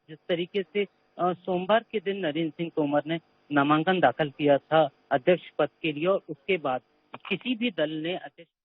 जिस तरीके से सोमवार के दिन नरेंद्र सिंह तोमर ने नामांकन दाखिल किया था अध्यक्ष पद के लिए, और उसके बाद किसी भी दल ने अध्यक्ष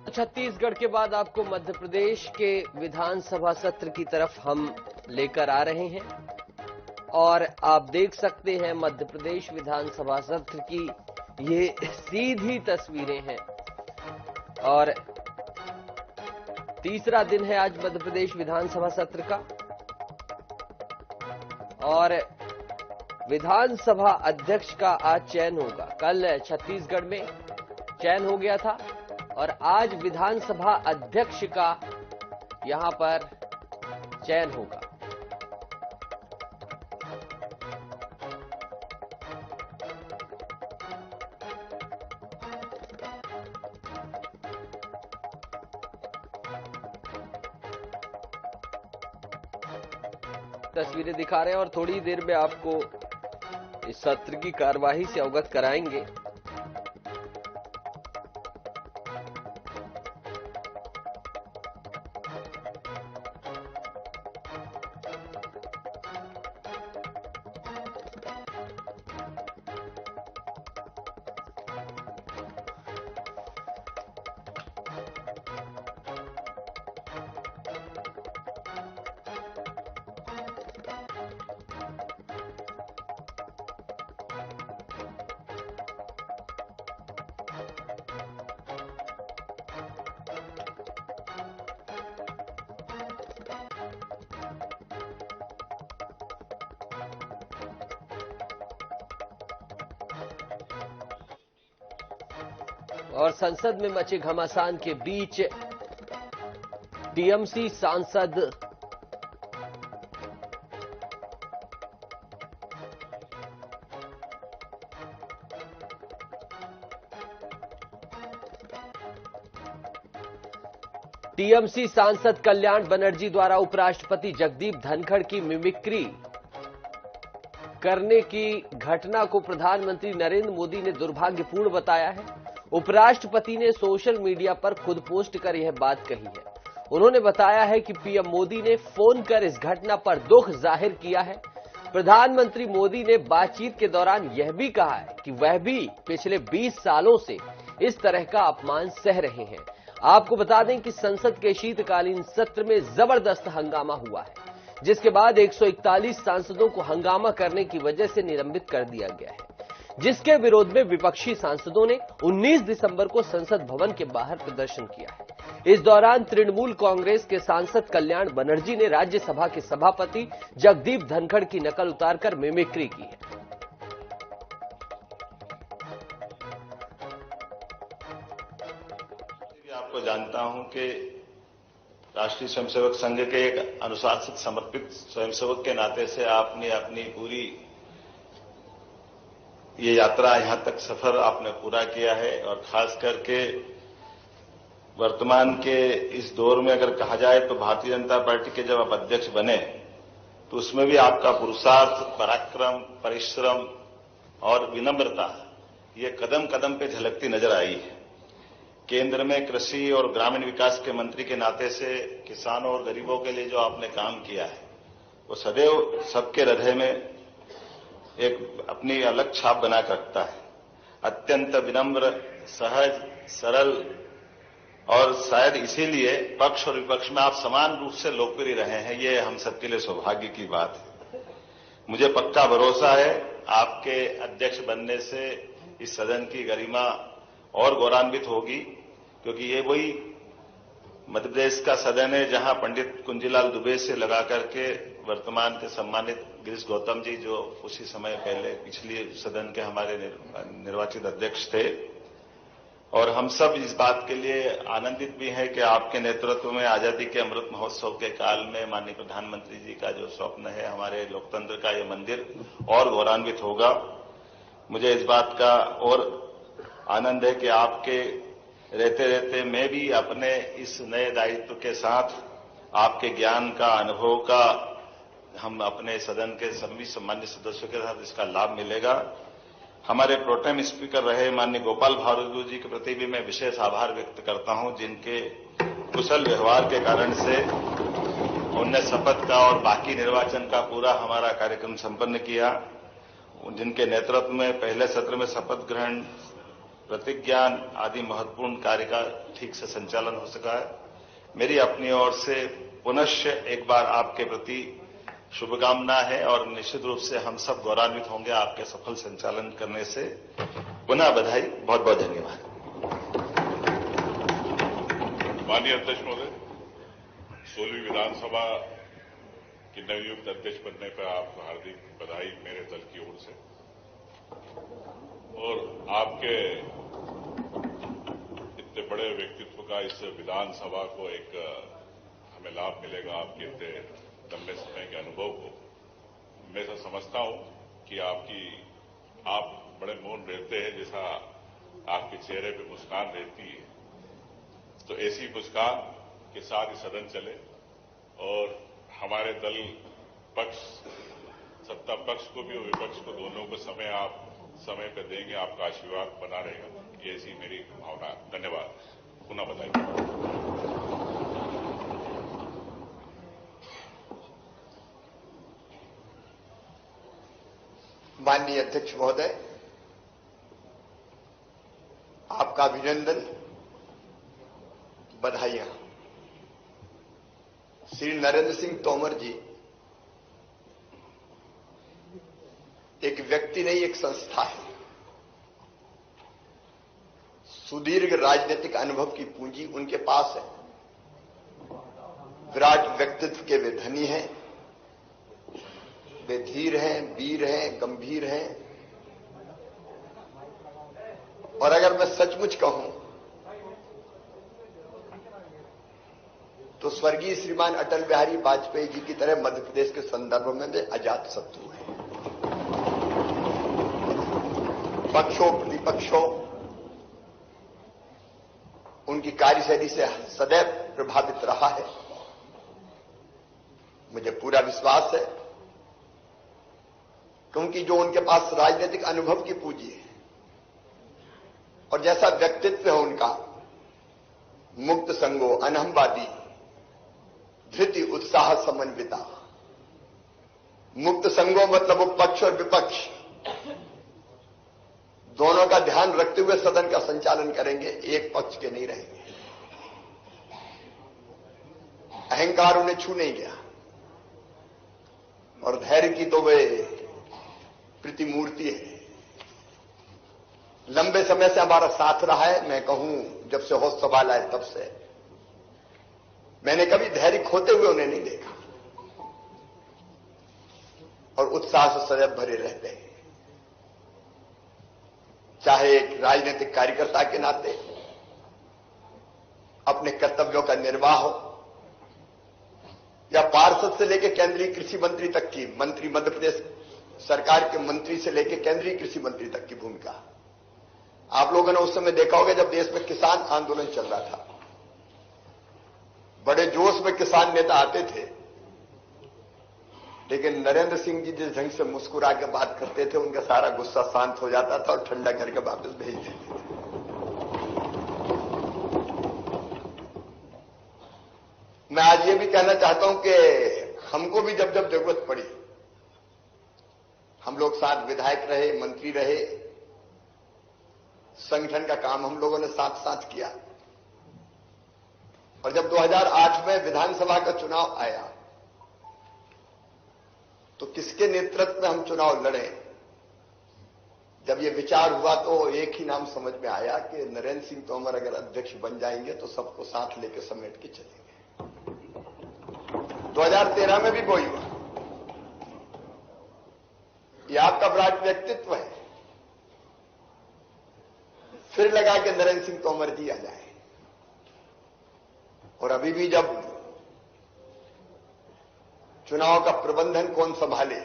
छत्तीसगढ़ के बाद आपको मध्य प्रदेश के विधानसभा सत्र की तरफ हम लेकर आ रहे हैं और आप देख सकते हैं मध्य प्रदेश विधानसभा सत्र की ये सीधी तस्वीरें हैं और तीसरा दिन है आज मध्य प्रदेश विधानसभा सत्र का और विधानसभा अध्यक्ष का आज चयन होगा। कल छत्तीसगढ़ में चयन हो गया था और आज विधानसभा अध्यक्ष का यहां पर चयन होगा। तस्वीरें दिखा रहे हैं और थोड़ी देर में आपको इस सत्र की कार्यवाही से अवगत कराएंगे। और संसद में मचे घमासान के बीच टीएमसी सांसद कल्याण बनर्जी द्वारा उपराष्ट्रपति जगदीप धनखड़ की मिमिक्री करने की घटना को प्रधानमंत्री नरेंद्र मोदी ने दुर्भाग्यपूर्ण बताया है। उपराष्ट्रपति ने सोशल मीडिया पर खुद पोस्ट कर यह बात कही है। उन्होंने बताया है कि पीएम मोदी ने फोन कर इस घटना पर दुख जाहिर किया है। प्रधानमंत्री मोदी ने बातचीत के दौरान यह भी कहा है कि वह भी पिछले 20 सालों से इस तरह का अपमान सह रहे हैं। आपको बता दें कि संसद के शीतकालीन सत्र में जबरदस्त हंगामा हुआ है, जिसके बाद 141 सांसदों को हंगामा करने की वजह से निलंबित कर दिया गया है, जिसके विरोध में विपक्षी सांसदों ने 19 दिसंबर को संसद भवन के बाहर प्रदर्शन किया है। इस दौरान तृणमूल कांग्रेस के सांसद कल्याण बनर्जी ने राज्यसभा के सभापति जगदीप धनखड़ की नकल उतारकर मिमिक्री की है। आपको जानता हूं कि राष्ट्रीय स्वयंसेवक संघ के एक अनुशासित समर्पित स्वयंसेवक के नाते से आपने अपनी पूरी ये यात्रा यहां तक सफर आपने पूरा किया है और खास करके वर्तमान के इस दौर में अगर कहा जाए तो भारतीय जनता पार्टी के जब आप अध्यक्ष बने तो उसमें भी आपका पुरुषार्थ, पराक्रम, परिश्रम और विनम्रता ये कदम कदम पे झलकती नजर आई है। केंद्र में कृषि और ग्रामीण विकास के मंत्री के नाते से किसानों और गरीबों के लिए जो आपने काम किया है वो सदैव सबके हृदय में एक अपनी अलग छाप बना कर रखता है। अत्यंत विनम्र, सहज, सरल और शायद इसीलिए पक्ष और विपक्ष में आप समान रूप से लोकप्रिय रहे हैं। ये हम सबके लिए सौभाग्य की बात है। मुझे पक्का भरोसा है आपके अध्यक्ष बनने से इस सदन की गरिमा और गौरवान्वित होगी, क्योंकि ये वही मध्य प्रदेश का सदन है जहां पंडित कुंजीलाल दुबे से लगा करके वर्तमान के सम्मानित गिरीश गौतम जी, जो उसी समय पहले पिछले सदन के हमारे निर्वाचित अध्यक्ष थे, और हम सब इस बात के लिए आनंदित भी हैं कि आपके नेतृत्व में आजादी के अमृत महोत्सव के काल में माननीय प्रधानमंत्री जी का जो स्वप्न है हमारे लोकतंत्र का ये मंदिर और गौरवान्वित होगा। मुझे इस बात का और आनंद है कि आपके रहते रहते मैं भी अपने इस नए दायित्व के साथ आपके ज्ञान का, अनुभव का हम अपने सदन के सभी सम्मानित सदस्यों के साथ इसका लाभ मिलेगा। हमारे प्रोटेम स्पीकर रहे माननीय गोपाल भार्गव जी के प्रति भी मैं विशेष आभार व्यक्त करता हूं, जिनके कुशल व्यवहार के कारण से उनने शपथ का और बाकी निर्वाचन का पूरा हमारा कार्यक्रम संपन्न किया। जिनके नेतृत्व में पहले सत्र में शपथ ग्रहण, प्रतिज्ञान आदि महत्वपूर्ण कार्य का ठीक से संचालन हो सका है। मेरी अपनी ओर से पुनश्च एक बार आपके प्रति शुभकामना है और निश्चित रूप से हम सब गौरवान्वित होंगे आपके सफल संचालन करने से। पुनः बधाई, बहुत बहुत धन्यवाद। माननीय अध्यक्ष महोदय, 16वीं विधानसभा की नवनियुक्त अध्यक्ष बनने पर आपको हार्दिक बधाई मेरे दल की ओर से। और आपके इतने बड़े व्यक्तित्व का इस विधानसभा को एक हमें लाभ मिलेगा आपके इतने लंबे समय के अनुभव को। मैं ऐसा समझता हूं कि आप बड़े मौन रहते हैं, जैसा आपके चेहरे पे मुस्कान रहती है, तो ऐसी मुस्कान के साथ ही सदन चले और हमारे दल पक्ष, सत्ता पक्ष को भी और विपक्ष को दोनों को समय पर देंगे। आपका आशीर्वाद बना रहेगा, ये ऐसी मेरी भावना। धन्यवाद। पुनः बधाई। माननीय अध्यक्ष महोदय, आपका अभिनंदन, बधाइयां। श्री नरेंद्र सिंह तोमर जी एक व्यक्ति नहीं, एक संस्था है। सुदीर्घ राजनीतिक अनुभव की पूंजी उनके पास है। विराट व्यक्तित्व के वे धनी हैं, वे धीर हैं, वीर हैं, गंभीर हैं। और अगर मैं सचमुच कहूं तो स्वर्गीय श्रीमान अटल बिहारी वाजपेयी जी की तरह मध्य प्रदेश के संदर्भ में वे अजात शत्रु हैं। पक्षों प्रतिपक्षों उनकी कार्यशैली से सदैव प्रभावित रहा है। मुझे पूरा विश्वास है क्योंकि जो उनके पास राजनीतिक अनुभव की पूंजी है और जैसा व्यक्तित्व है उनका, मुक्त संगो, अनहमवादी, धृति, उत्साह, समन्विता। मुक्त संगो मतलब वो पक्ष और विपक्ष दोनों का ध्यान रखते हुए सदन का संचालन करेंगे, एक पक्ष के नहीं रहेंगे। अहंकार उन्हें छू नहीं गया और धैर्य की तो वे प्रतिमूर्ति है। लंबे समय से हमारा साथ रहा है। मैं कहूं जब से होश सवाल आए तब से मैंने कभी धैर्य खोते हुए उन्हें नहीं देखा और उत्साह से सदैव भरे रहते हैं। चाहे एक राजनीतिक कार्यकर्ता के नाते अपने कर्तव्यों का निर्वाह हो या पार्षद से लेकर केंद्रीय कृषि मंत्री तक की, मंत्री मध्य प्रदेश सरकार के मंत्री से लेकर केंद्रीय कृषि मंत्री तक की भूमिका। आप लोगों ने उस समय देखा होगा जब देश में किसान आंदोलन चल रहा था, बड़े जोश में किसान नेता आते थे, लेकिन नरेंद्र सिंह जी जिस ढंग से मुस्कुरा के बात करते थे, उनका सारा गुस्सा शांत हो जाता था और ठंडा करके वापस भेज देते थे। मैं आज ये भी कहना चाहता हूं कि हमको भी जब जब जरूरत पड़ी, हम लोग साथ विधायक रहे, मंत्री रहे, संगठन का काम हम लोगों ने साथ साथ किया। और जब 2008 में विधानसभा का चुनाव आया तो किसके नेतृत्व में हम चुनाव लड़े, जब ये विचार हुआ तो एक ही नाम समझ में आया कि नरेंद्र सिंह तोमर अगर अध्यक्ष बन जाएंगे तो सबको साथ लेकर समेट के चलेंगे। 2013 में भी वही हुआ। ये आपका विराट व्यक्तित्व है, फिर लगा कि नरेंद्र सिंह तोमर जी आ जाए। और अभी भी जब चुनाव का प्रबंधन कौन संभाले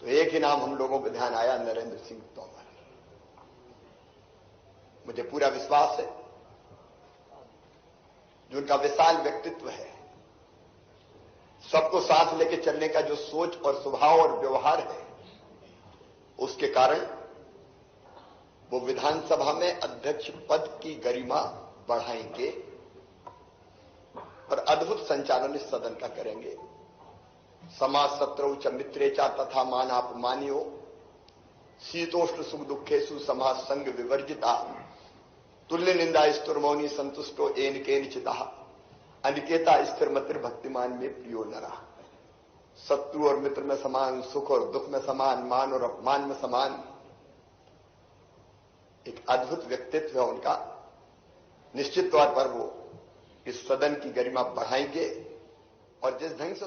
तो एक ही नाम हम लोगों को ध्यान आया, नरेंद्र सिंह तोमर। मुझे पूरा विश्वास है जो उनका विशाल व्यक्तित्व है, सबको साथ लेके चलने का जो सोच और स्वभाव और व्यवहार है, उसके कारण वो विधानसभा में अध्यक्ष पद की गरिमा बढ़ाएंगे और अद्भुत संचालन इस सदन का करेंगे। समाज शत्रु च मित्रेचा तथा मानापमानियो शीतोष्ण सुख दुखेशु समाज संग विवर्जिता तुल्य निंदा स्तुर्मौनी संतुष्टो एन केनचिता अनिकेता स्थिर मतिर भक्तिमान में प्रियो नरा। शत्रु और मित्र में समान, सुख और दुख में समान, मान और अपमान में समान। एक अद्भुत व्यक्तित्व है उनका। निश्चित तौर पर वो इस सदन की गरिमा बढ़ाएंगे और जिस ढंग से